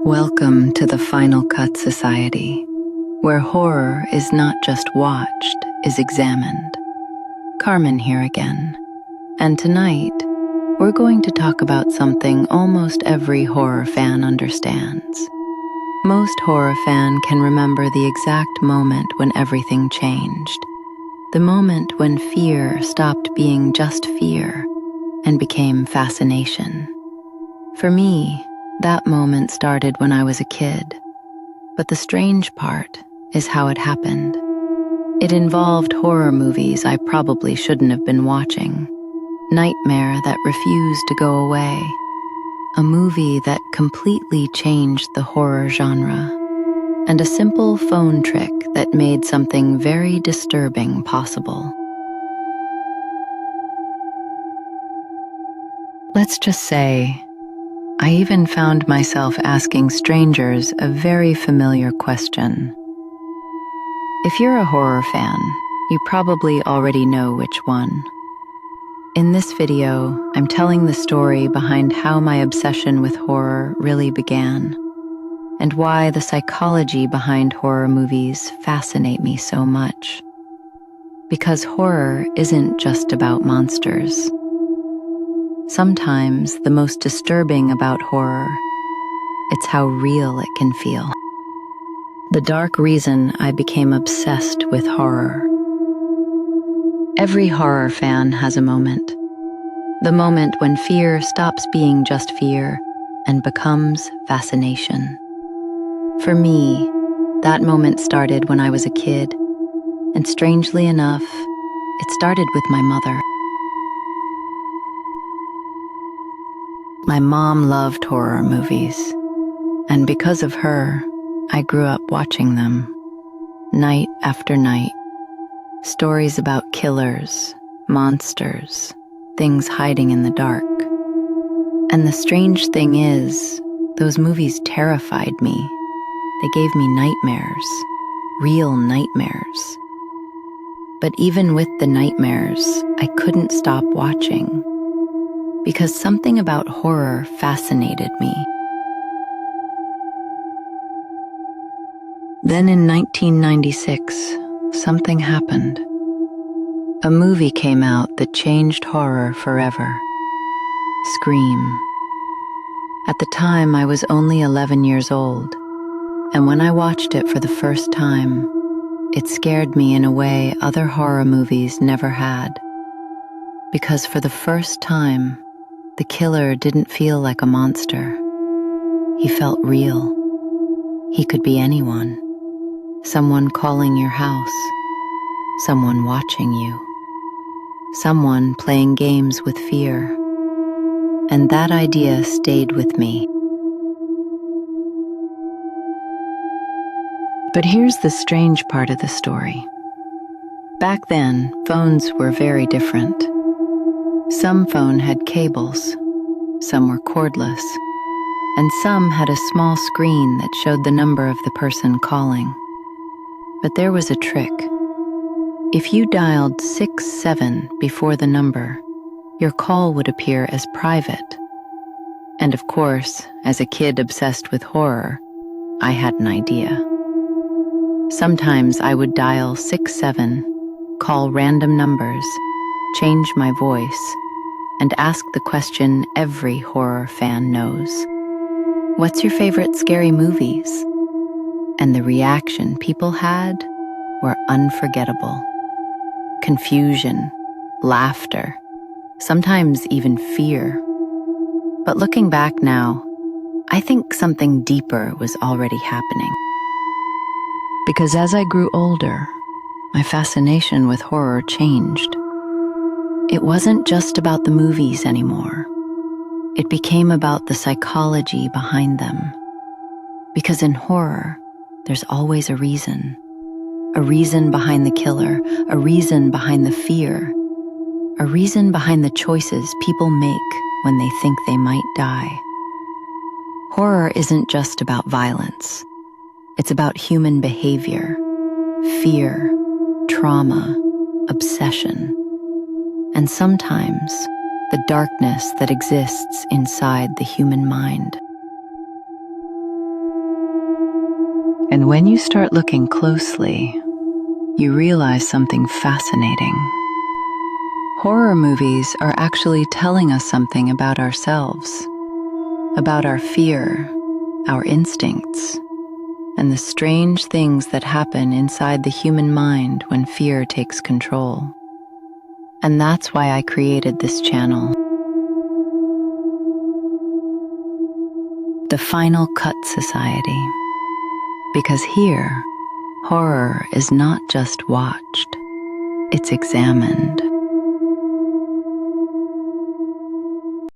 Welcome to the Final Cut Society, where horror is not just watched, is examined. Carmen here again, and tonight, we're going to talk about something almost every horror fan understands. Most horror fan can remember the exact moment when everything changed. The moment when fear stopped being just fear and became fascination. For me, that moment started when I was a kid, but the strange part is how it happened. It involved horror movies I probably shouldn't have been watching, Nightmare That Refused to Go Away, a movie that completely changed the horror genre, and a simple phone trick that made something very disturbing possible. Let's just say, I even found myself asking strangers a very familiar question. If you're a horror fan, you probably already know which one. In this video, I'm telling the story behind how my obsession with horror really began, and why the psychology behind horror movies fascinate me so much. Because horror isn't just about monsters. Sometimes the most disturbing about horror, it's how real it can feel. The dark reason I became obsessed with horror. Every horror fan has a moment. The moment when fear stops being just fear and becomes fascination. For me, that moment started when I was a kid, and strangely enough, it started with my mother. My mom loved horror movies, and because of her, I grew up watching them, night after night. Stories about killers, monsters, things hiding in the dark. And the strange thing is, those movies terrified me. They gave me nightmares, real nightmares. But even with the nightmares, I couldn't stop watching, because something about horror fascinated me. Then in 1996, something happened. A movie came out that changed horror forever. Scream. At the time, I was only 11 years old, and when I watched it for the first time, it scared me in a way other horror movies never had. Because for the first time, the killer didn't feel like a monster. He felt real. He could be anyone. Someone calling your house. Someone watching you. Someone playing games with fear. And that idea stayed with me. But here's the strange part of the story. Back then, phones were very different. Some phone had cables, some were cordless, and some had a small screen that showed the number of the person calling. But there was a trick. If you dialed 67 before the number, your call would appear as private. And of course, as a kid obsessed with horror, I had an idea. Sometimes I would dial 67, call random numbers, change my voice, and ask the question every horror fan knows. What's your favorite scary movies? And the reaction people had were unforgettable. Confusion, laughter, sometimes even fear. But looking back now, I think something deeper was already happening. Because as I grew older, my fascination with horror changed. It wasn't just about the movies anymore. It became about the psychology behind them. Because in horror, there's always a reason. A reason behind the killer, a reason behind the fear, a reason behind the choices people make when they think they might die. Horror isn't just about violence. It's about human behavior, fear, trauma, obsession, and sometimes the darkness that exists inside the human mind. And when you start looking closely, you realize something fascinating. Horror movies are actually telling us something about ourselves, about our fear, our instincts, and the strange things that happen inside the human mind when fear takes control. And that's why I created this channel. The Final Cut Society. Because here, horror is not just watched, it's examined.